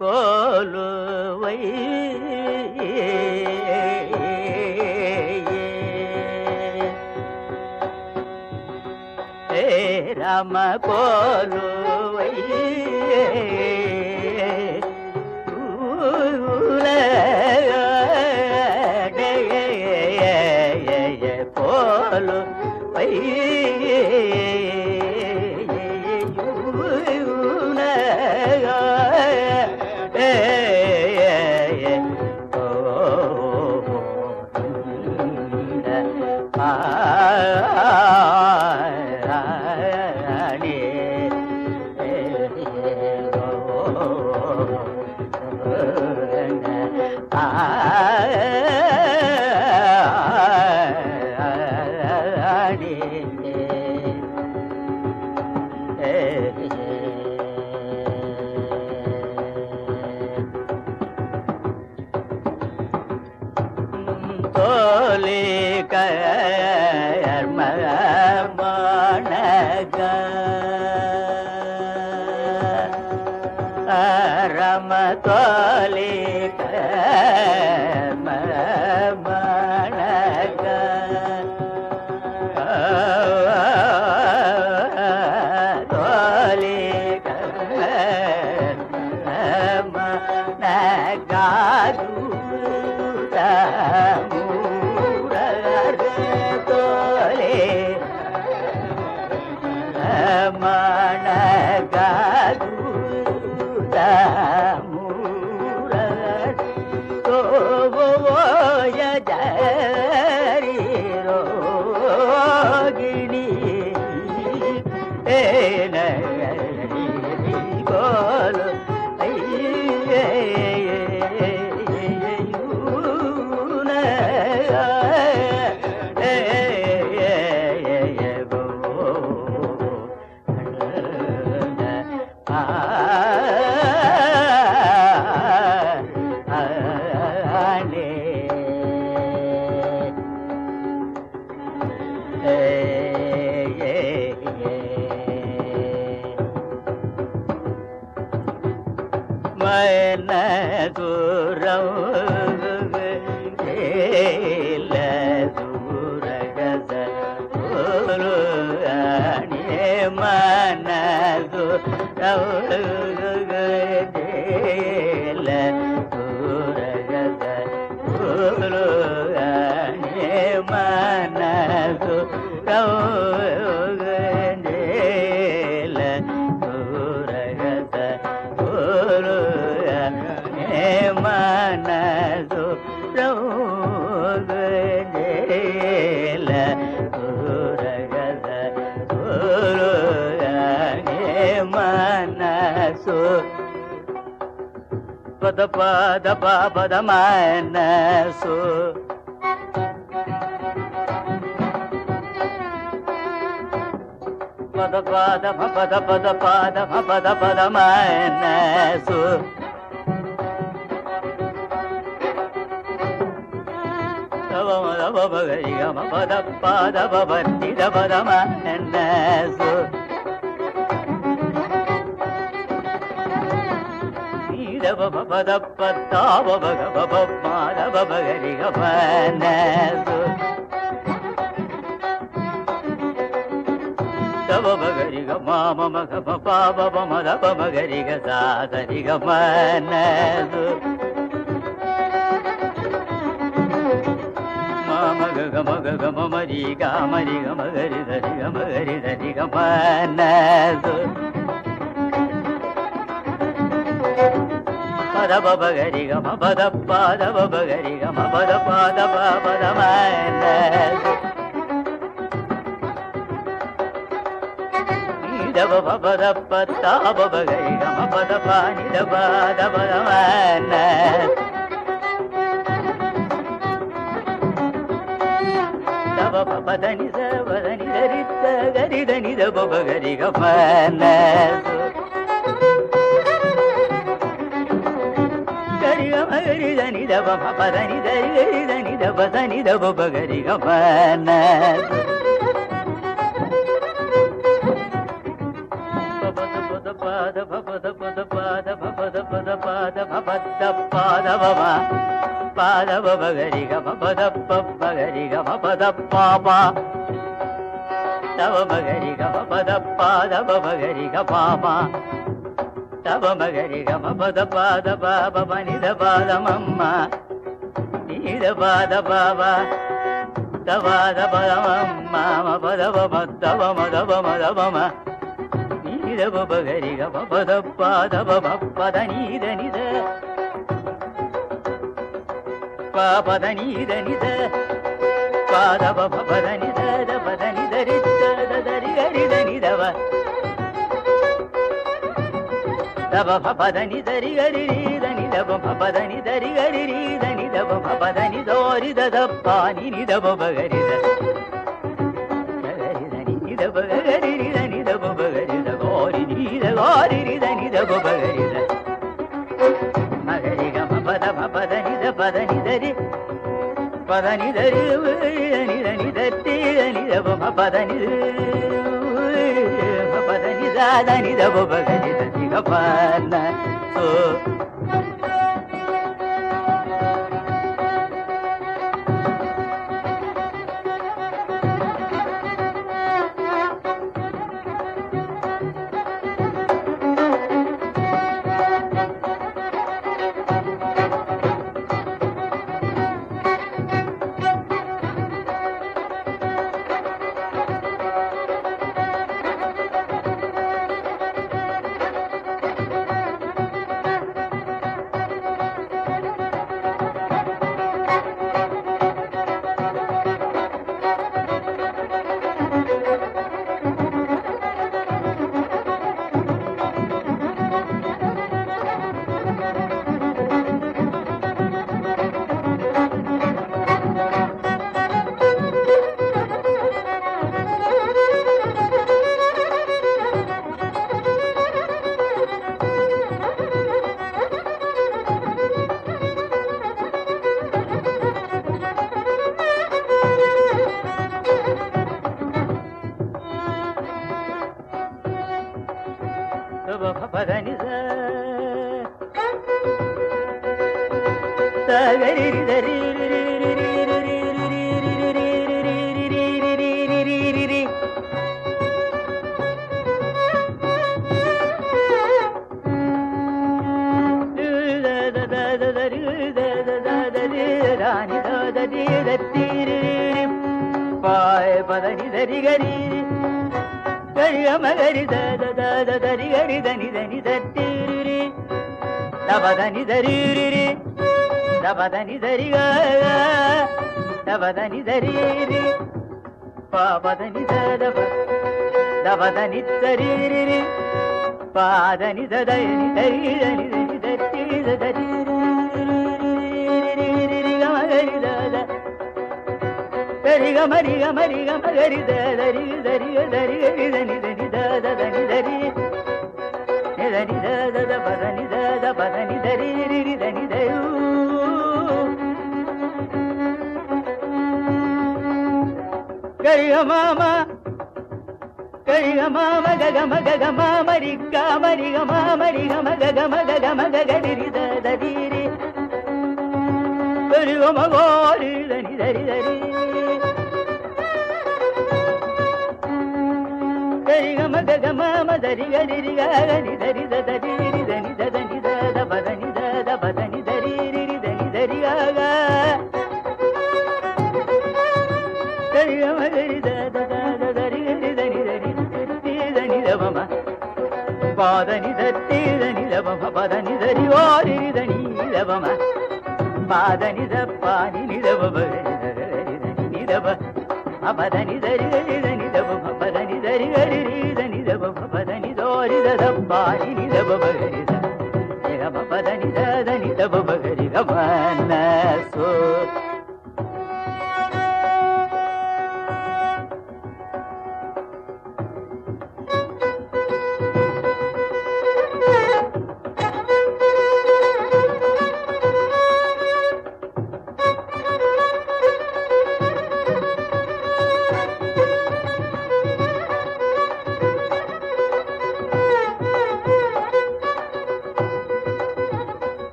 கோலுவை ராம கோலுவை கோலுவை தோலி கர்ம மணக ரம தோலி கர்ம மணக தோலி கர்ம மணக मन दूरव खेल दूर गज मन दूरव खेल दूर गज मन दूरव मनसु रोगेल उरगद मनसु पद पद पद मनसु पद पद पद पद पद पद पद मनसु बगरी गम पद पद बंदी पद मनसु पद पत्ता बग माधव बगरी गमनसु तब बगरी गम मग पाप मद मगरी गरी गमनसु मग गम मरी गा मरी गम गरी धरी गमनसु पद बगरी गम पद पाद बगरी गम पद पाद पद मनसु दब पद पत्ता बगरी गम पद पानी दब दब मनसु पदनि सवदनि दरित गरिदनि दब बगरि गमनसु गरि गमगरि दब पदनि दरि दब दनि दब बगरि गमनसु पद पद पद पद पद पद पद पद பத பாதவ பாதவ பகரி கம பத பகரி கம பத பாபா தவ மகரி கம பத பாதவ பகரி கபாமா தவ மகரி கம பத பாத பாப நித பாதமம்மா நீத பாத பாபா தவாத பதமம்மா பதவ மதவ மதவ மதவம நீத பகரி கம பத பாதவ பத நீத நித பத நீத நித பாதவ பத நித பத நித ரித தரி கரித நிதவ தவ பத நிதரி கரி ரீத நிதவ பத நிதரி கரி ரீத நிதவ பத நிதோரி தப்பானி நிதவ பகரித கரித நிதவ கரி ரித நிதவ பகரித கோரி நீத கோரி ரித நிதவ பகரித மகரி கம பத பத நித பத நிதரி பத நிதரி நித நிதத்தி நிதவ பத நித பத நிதாத நிதவ பகரித நிகபன சோ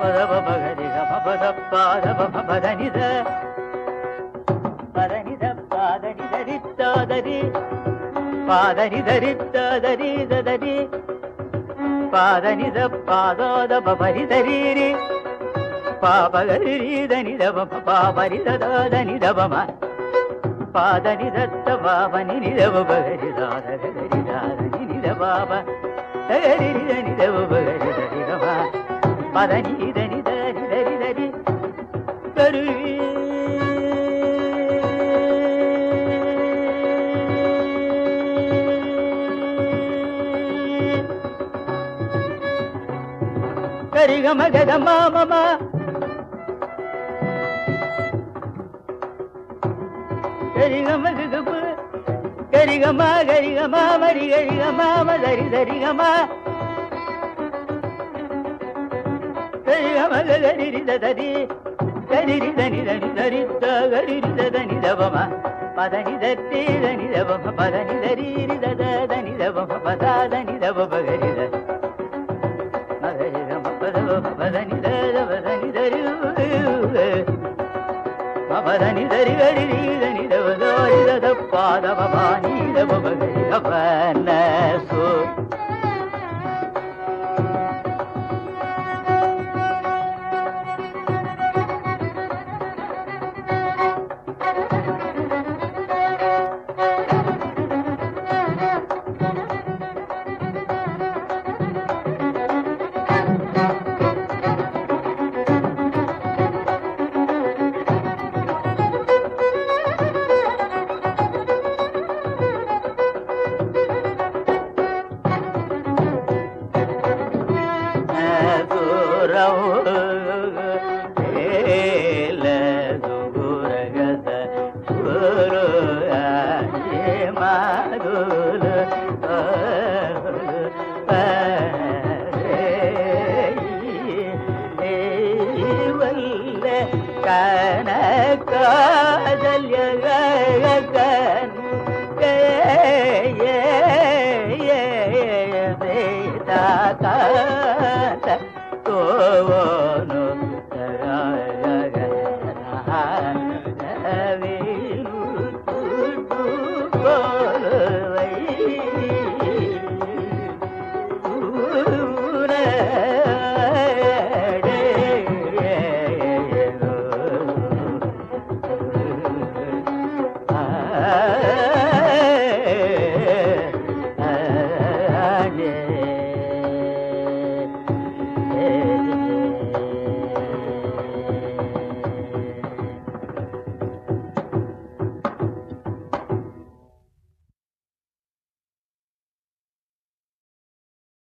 பதபகரி கமபதப்பாதபமபதனித பதனித பாதனிதரித்தாதரி பாதனிதரித்தாதரி ததரி பாதனித பாதோதபரிதரீரி பாபகரிதனிதபம பாபரிததனிதபம பாதனிதத்த பாவனிதபகரிதாதகரிதாதனிதபாப தகரிதனிதபகரிதரிகம பதனிதனிதரிதரிதரி கரு கரிகம கதமா மமா கரிகம ககபு கரிகமா கரிகமா மரி கரிகமா மதரி தரிகமா கரிகம கரிரிததரி கரிரிதனிதனி தரித்த கரிரிதனிதபம பதனிதரிதனிதபம பதனிதரிரிததனிதபம பதாதனிதபகரித மகரிகம பதபதனிதபதனிதரி மபதனிதரி கரிரிதனிதபதோரிதத பாதபபானிதபகரிகபனசு